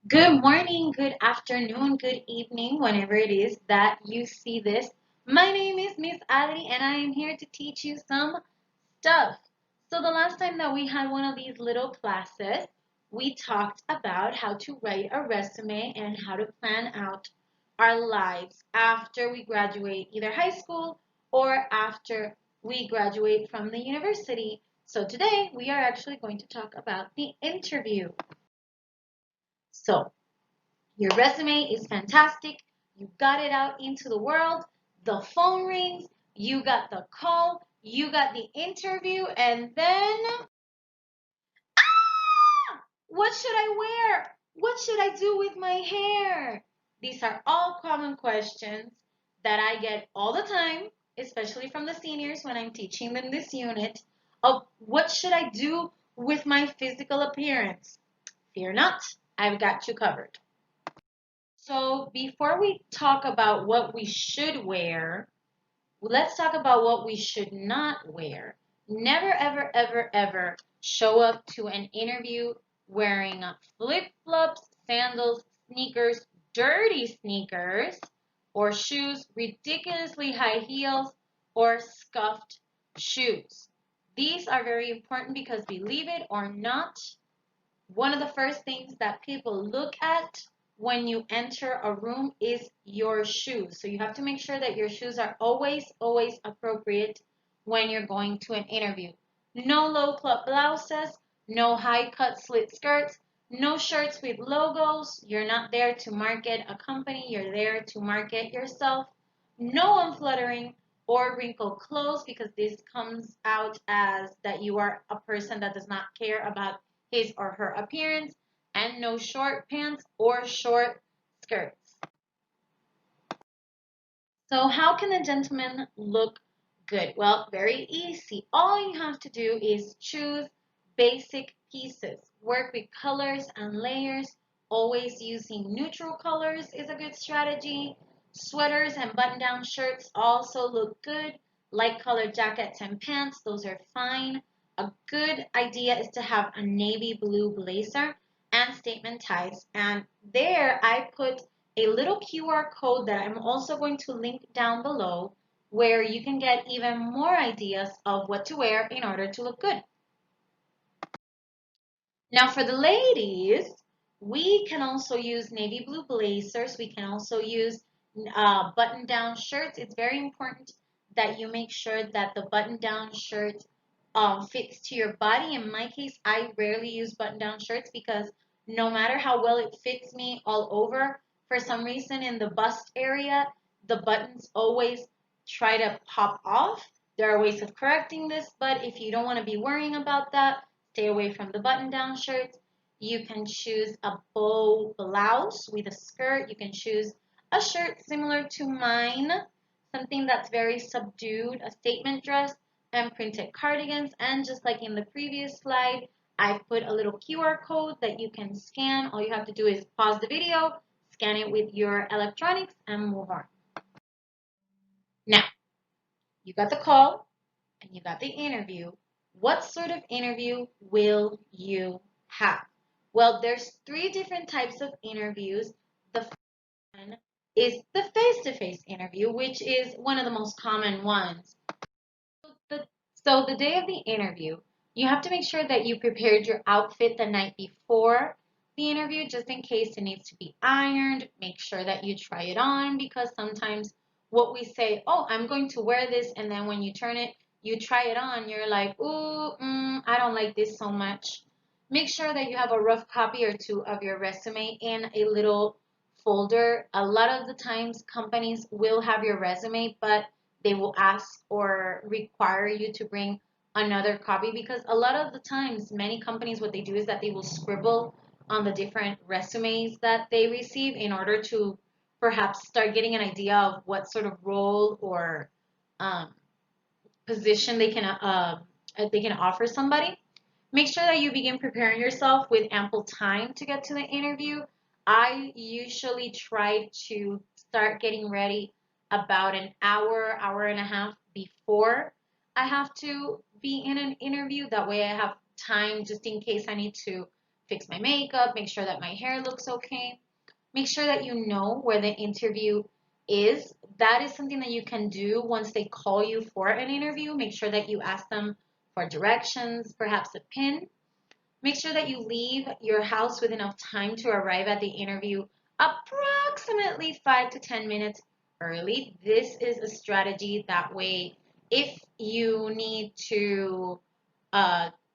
Good morning, good afternoon, good evening, whenever it is that you see this. My name is Miss Adri and I am here to teach you some stuff. So the last time that we had one of these little classes, we talked about how to write a resume and how to plan out our lives after we graduate either high school or after we graduate from the university. So today we are actually going to talk about the interview. So your resume is fantastic. You got it out into the world. The phone rings. You got the call. You got the interview. And then, what should I wear? What should I do with my hair? These are all common questions that I get all the time, especially from the seniors when I'm teaching them this unit of what should I do with my physical appearance. Fear not, I've got you covered. So before we talk about what we should wear, let's talk about what we should not wear. Never, ever, ever, ever show up to an interview wearing flip-flops, sandals, sneakers, dirty sneakers, or shoes, ridiculously high heels, or scuffed shoes. These are very important because believe it or not, one of the first things that people look at when you enter a room is your shoes. So you have to make sure that your shoes are always, always appropriate when you're going to an interview. No low cut blouses, no high cut slit skirts, no shirts with logos. You're not there to market a company, you're there to market yourself. No unflattering or wrinkled clothes because this comes out as that you are a person that does not care about his or her appearance, and no short pants or short skirts. So how can the gentleman look good? Well, very easy. All you have to do is choose basic pieces. Work with colors and layers. Always using neutral colors is a good strategy. Sweaters and button-down shirts also look good. Light colored jackets and pants, those are fine. A good idea is to have a navy blue blazer and statement ties. And there I put a little QR code that I'm also going to link down below where you can get even more ideas of what to wear in order to look good. Now for the ladies, we can also use navy blue blazers. We can also use button-down shirts. It's very important that you make sure that the button-down shirt fits to your body. In my case, I rarely use button-down shirts because no matter how well it fits me all over, for some reason in the bust area, the buttons always try to pop off. There are ways of correcting this, but if you don't want to be worrying about that, stay away from the button-down shirts. You can choose a bow blouse with a skirt. You can choose a shirt similar to mine, something that's very subdued, a statement dress, and printed cardigans. And just like in the previous slide, I've put a little QR code that you can scan. All you have to do is pause the video, scan it with your electronics, and move on. Now, you got the call and you got the interview. What sort of interview will you have? Well, there's three different types of interviews. The first one is the face-to-face interview, which is one of the most common ones. So the day of the interview, you have to make sure that you prepared your outfit the night before the interview, just in case it needs to be ironed. Make sure that you try it on because sometimes what we say, oh, I'm going to wear this, and then when you turn it, you try it on, you're like, ooh, I don't like this so much. Make sure that you have a rough copy or two of your resume in a little folder. A lot of the times companies will have your resume, but they will ask or require you to bring another copy because a lot of the times many companies what they do is that they will scribble on the different resumes that they receive in order to perhaps start getting an idea of what sort of role or um, position they can offer somebody. Make sure that you begin preparing yourself with ample time to get to the interview. I usually try to start getting ready about an hour, hour and a half before I have to be in an interview. That way I have time just in case I need to fix my makeup, make sure that my hair looks okay. Make sure that you know where the interview is. That is something that you can do once they call you for an interview. Make sure that you ask them for directions, perhaps a pin. Make sure that you leave your house with enough time to arrive at the interview approximately 5 to 10 minutes early. This is a strategy that way if you need to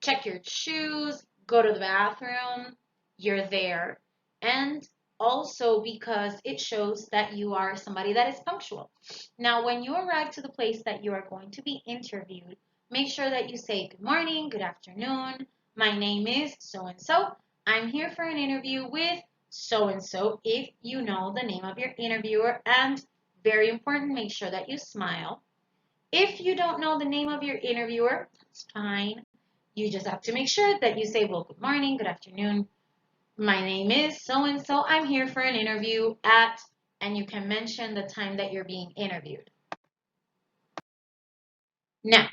check your shoes, go to the bathroom, you're there. And also because it shows that you are somebody that is punctual. Now, when you arrive to the place that you are going to be interviewed, make sure that you say good morning, good afternoon. My name is so and so. I'm here for an interview with so and so if you know the name of your interviewer. And very important, make sure that you smile. If you don't know the name of your interviewer, that's fine. You just have to make sure that you say, well, good morning, good afternoon. My name is so and so. I'm here for an interview at, and you can mention the time that you're being interviewed. Now,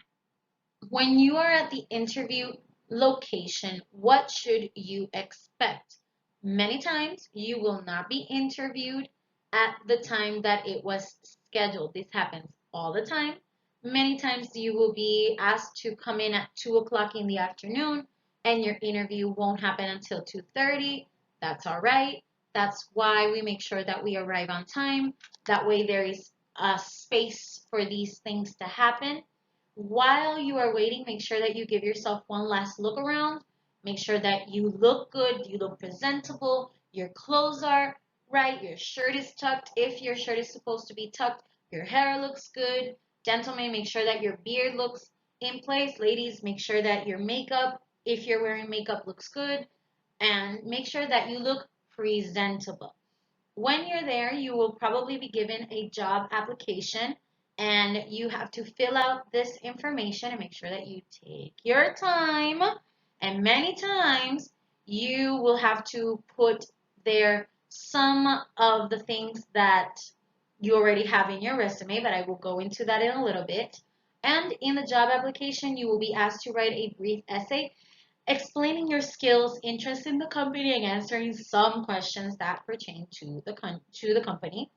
when you are at the interview location, what should you expect? Many times you will not be interviewed at the time that it was scheduled. This happens all the time. Many times you will be asked to come in at 2 o'clock in the afternoon and your interview won't happen until 2:30. That's all right. That's why we make sure that we arrive on time. That way there is a space for these things to happen. While you are waiting, make sure that you give yourself one last look around. Make sure that you look good, you look presentable, your clothes are right, your shirt is tucked if your shirt is supposed to be tucked, your hair looks good. Gentlemen, make sure that your beard looks in place. Ladies, make sure that your makeup, if you're wearing makeup, looks good. And make sure that you look presentable. When you're there, you will probably be given a job application and you have to fill out this information and make sure that you take your time. And many times you will have to put there some of the things that you already have in your resume, but I will go into that in a little bit. And in the job application, you will be asked to write a brief essay explaining your skills, interest in the company, and answering some questions that pertain to the company.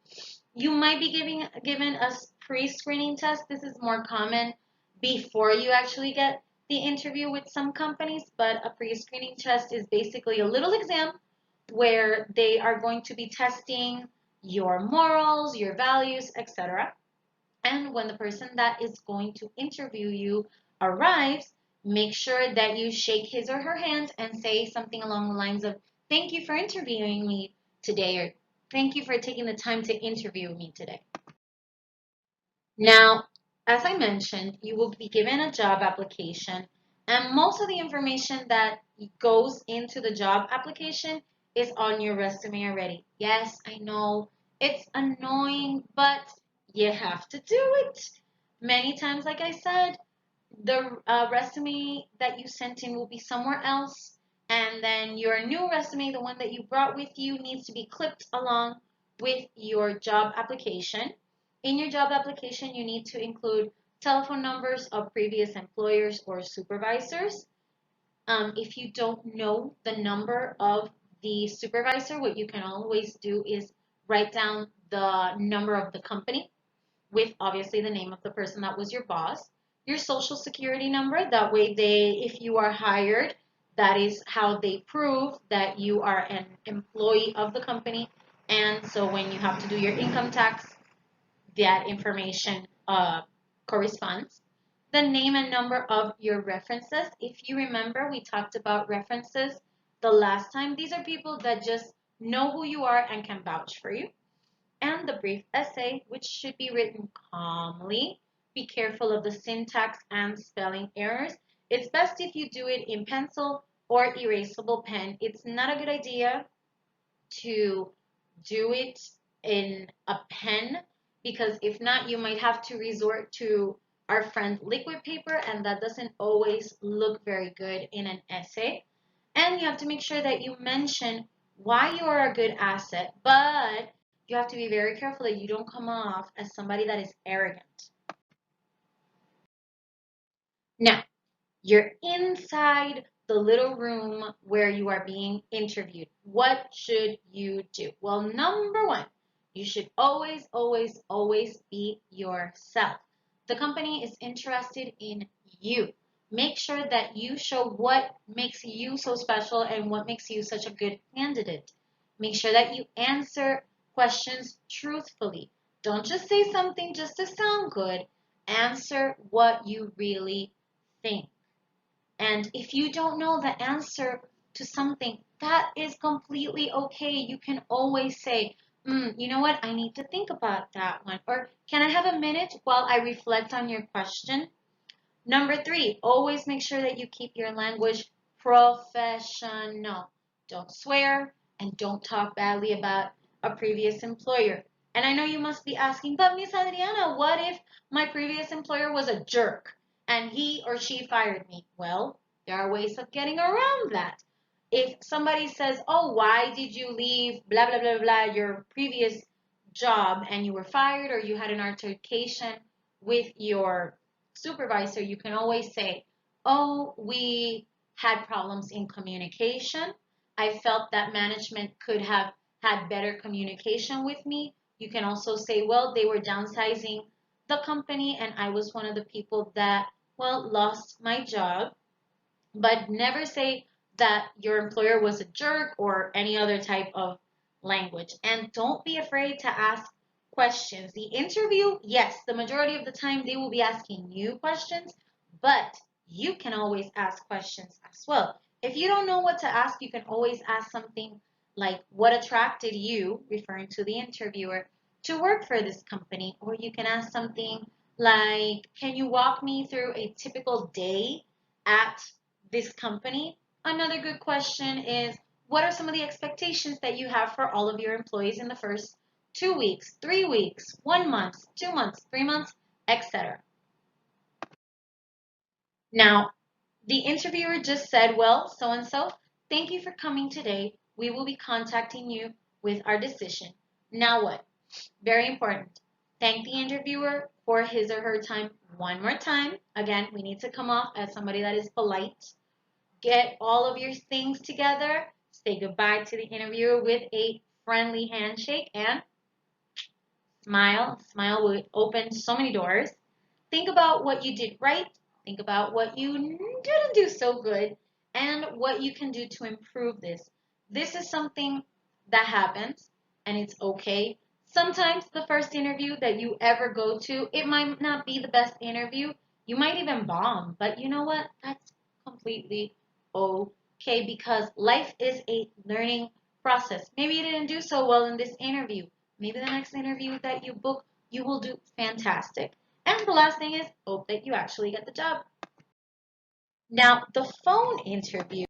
You might be given a pre-screening test. This is more common before you actually get the interview with some companies, but a pre-screening test is basically a little exam where they are going to be testing your morals, your values, etc. And when the person that is going to interview you arrives, make sure that you shake his or her hand and say something along the lines of, thank you for interviewing me today, or thank you for taking the time to interview me today. Now, as I mentioned, you will be given a job application, and most of the information that goes into the job application is on your resume already. Yes, I know it's annoying, but you have to do it. Many times, like I said, the resume that you sent in will be somewhere else, and then your new resume, the one that you brought with you, needs to be clipped along with your job application. In your job application, you need to include telephone numbers of previous employers or supervisors. If you don't know the number of the supervisor, what you can always do is write down the number of the company with obviously the name of the person that was your boss, your social security number. That way if you are hired, that is how they prove that you are an employee of the company. And so when you have to do your income tax, that information corresponds. The name and number of your references. If you remember, we talked about references the last time. These are people that just know who you are and can vouch for you. And the brief essay, which should be written calmly. Be careful of the syntax and spelling errors. It's best if you do it in pencil or erasable pen. It's not a good idea to do it in a pen because if not, you might have to resort to our friend liquid paper, and that doesn't always look very good in an essay. And you have to make sure that you mention why you are a good asset, but you have to be very careful that you don't come off as somebody that is arrogant. Now, you're inside the little room where you are being interviewed. What should you do? Well, number one, you should always, always, always be yourself. The company is interested in you. Make sure that you show what makes you so special and what makes you such a good candidate. Make sure that you answer questions truthfully. Don't just say something just to sound good. Answer what you really think. And if you don't know the answer to something, that is completely okay. You can always say, you know what? I need to think about that one. Or can I have a minute while I reflect on your question? Number three, always make sure that you keep your language professional. Don't swear and don't talk badly about a previous employer. And I know you must be asking, but Miss Adriana, what if my previous employer was a jerk and he or she fired me? Well, there are ways of getting around that. If somebody says, oh, why did you leave blah, blah, blah, blah, your previous job and you were fired or you had an altercation with your supervisor, you can always say, oh, we had problems in communication. I felt that management could have had better communication with me. You can also say, well, they were downsizing the company and I was one of the people that, well, lost my job. But never say that your employer was a jerk or any other type of language. And don't be afraid to ask questions. The interview, yes, the majority of the time they will be asking you questions, but you can always ask questions as well. If you don't know what to ask, you can always ask something like, what attracted you, referring to the interviewer, to work for this company? Or you can ask something like, can you walk me through a typical day at this company? Another good question is, what are some of the expectations that you have for all of your employees in the first 2 weeks, 3 weeks, 1 month, 2 months, 3 months, etc. Now, the interviewer just said, well, so and so, thank you for coming today. We will be contacting you with our decision. Now what? Very important. Thank the interviewer for his or her time one more time. Again, we need to come off as somebody that is polite. Get all of your things together. Say goodbye to the interviewer with a friendly handshake and smile. Smile will open so many doors. Think about what you did right. Think about what you didn't do so good and what you can do to improve this. This is something that happens and it's okay. Sometimes the first interview that you ever go to, it might not be the best interview. You might even bomb, but you know what? That's completely okay because life is a learning process. Maybe you didn't do so well in this interview. Maybe the next interview that you book, you will do fantastic. And the last thing is, hope that you actually get the job. Now, the phone interview.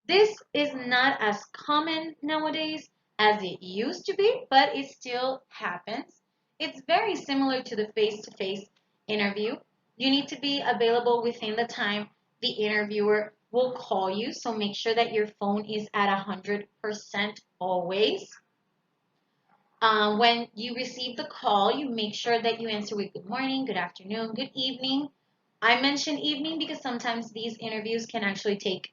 This is not as common nowadays as it used to be, but it still happens. It's very similar to the face-to-face interview. You need to be available within the time the interviewer will call you, so make sure that your phone is at 100% always. When you receive the call, you make sure that you answer with good morning, good afternoon, good evening. I mention evening because sometimes these interviews can actually take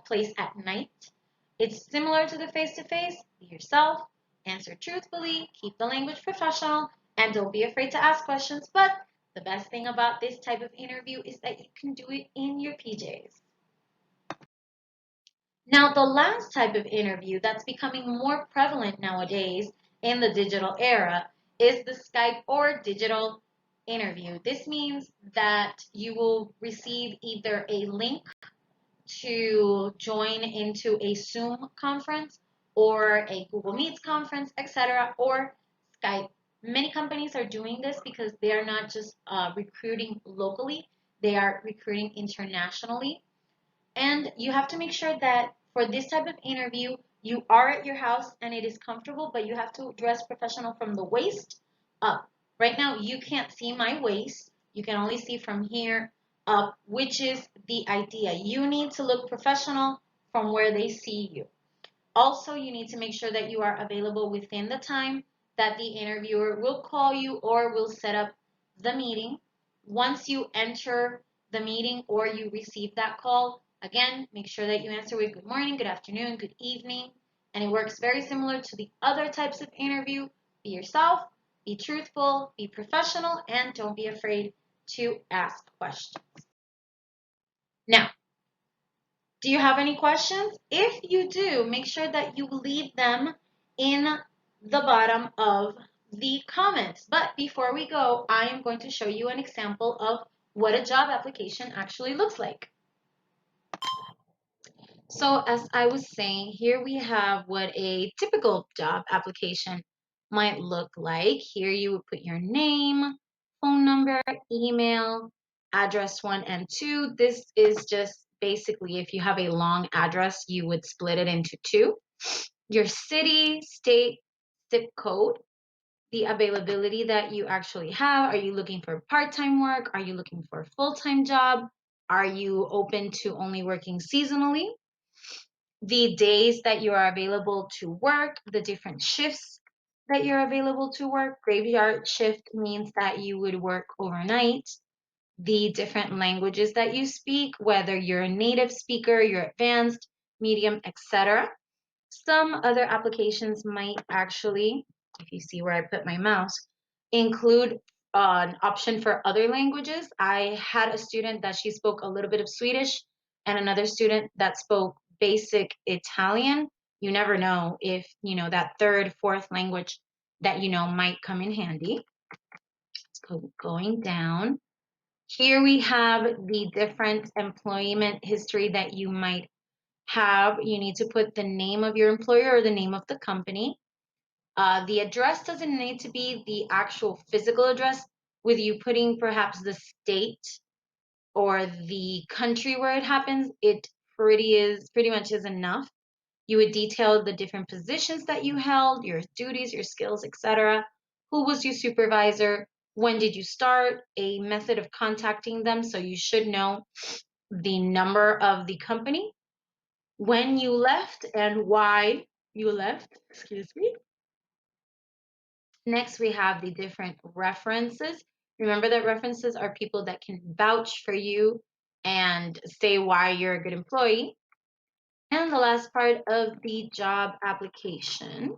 place at night. It's similar to the face-to-face. Be yourself, answer truthfully, keep the language professional, and don't be afraid to ask questions. But the best thing about this type of interview is that you can do it in your PJs. Now, the last type of interview that's becoming more prevalent nowadays in the digital era is the Skype or digital interview. This means that you will receive either a link to join into a Zoom conference or a Google Meets conference, etc., or Skype. Many companies are doing this because they are not just recruiting locally, they are recruiting internationally. And you have to make sure that for this type of interview, you are at your house and it is comfortable, but you have to dress professional from the waist up. Right now, you can't see my waist. You can only see from here up, which is the idea. You need to look professional from where they see you. Also, you need to make sure that you are available within the time that the interviewer will call you or will set up the meeting. Once you enter the meeting or you receive that call, Again, make sure that you answer with good morning, good afternoon, good evening, and it works very similar to the other types of interview. Be yourself, be truthful, be professional, and don't be afraid to ask questions. Now, do you have any questions? If you do, make sure that you leave them in the bottom of the comments. But before we go, I am going to show you an example of what a job application actually looks like. So as I was saying, here we have what a typical job application might look like. Here you would put your name, phone number, email, address 1 and 2. This is just basically if you have a long address, you would split it into 2. Your city, state, zip code, the availability that you actually have. Are you looking for part-time work? Are you looking for a full-time job? Are you open to only working seasonally? The days that you are available to work, the different shifts that you're available to work. Graveyard shift means that you would work overnight. The different languages that you speak, whether you're a native speaker, you're advanced, medium, etc. Some other applications might actually, if you see where I put my mouse, include an option for other languages. I had a student that she spoke a little bit of Swedish and another student that spoke basic Italian. You never know if, that third, fourth language that might come in handy. Going down. Here we have the different employment history that you might have. You need to put the name of your employer or the name of the company. The address doesn't need to be the actual physical address, with you putting perhaps the state or the country where it happens. It pretty much is enough. You would detail the different positions that you held, your duties, your skills, etc. Who was your supervisor? When did you start? A method of contacting them, so you should know the number of the company, when you left and why you left. Excuse me. Next, we have the different references. Remember that references are people that can vouch for you and say why you're a good employee. And the last part of the job application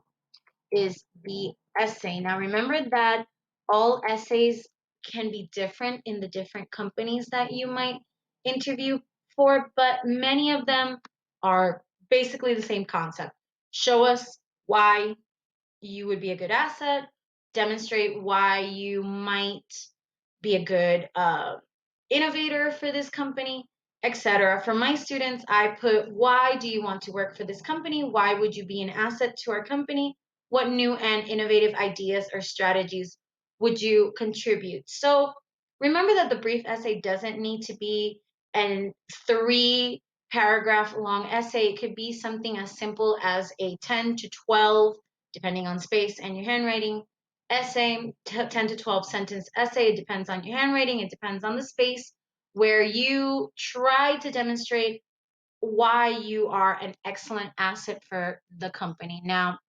is the essay. Now, remember that all essays can be different in the different companies that you might interview for, but many of them are basically the same concept. Show us why you would be a good asset, demonstrate why you might be a good innovator for this company, etc. For my students, I put, why do you want to work for this company? Why would you be an asset to our company? What new and innovative ideas or strategies would you contribute? So remember that the brief essay doesn't need to be a 3-paragraph long essay. It could be something as simple as a 10 to 12, depending on space and your handwriting, essay, 10 to 12 sentence essay. It depends on your handwriting. It depends on the space, where you try to demonstrate why you are an excellent asset for the company. Now,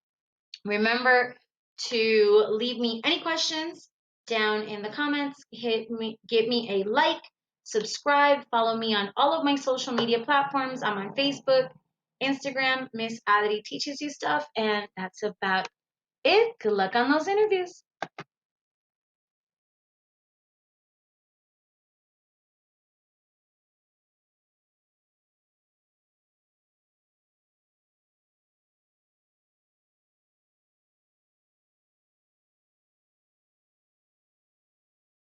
remember to leave me any questions down in the comments. Give me a like, subscribe, follow me on all of my social media platforms. I'm on Facebook, Instagram, Miss Adri Teaches You Stuff, and that's about it. Good luck on those interviews.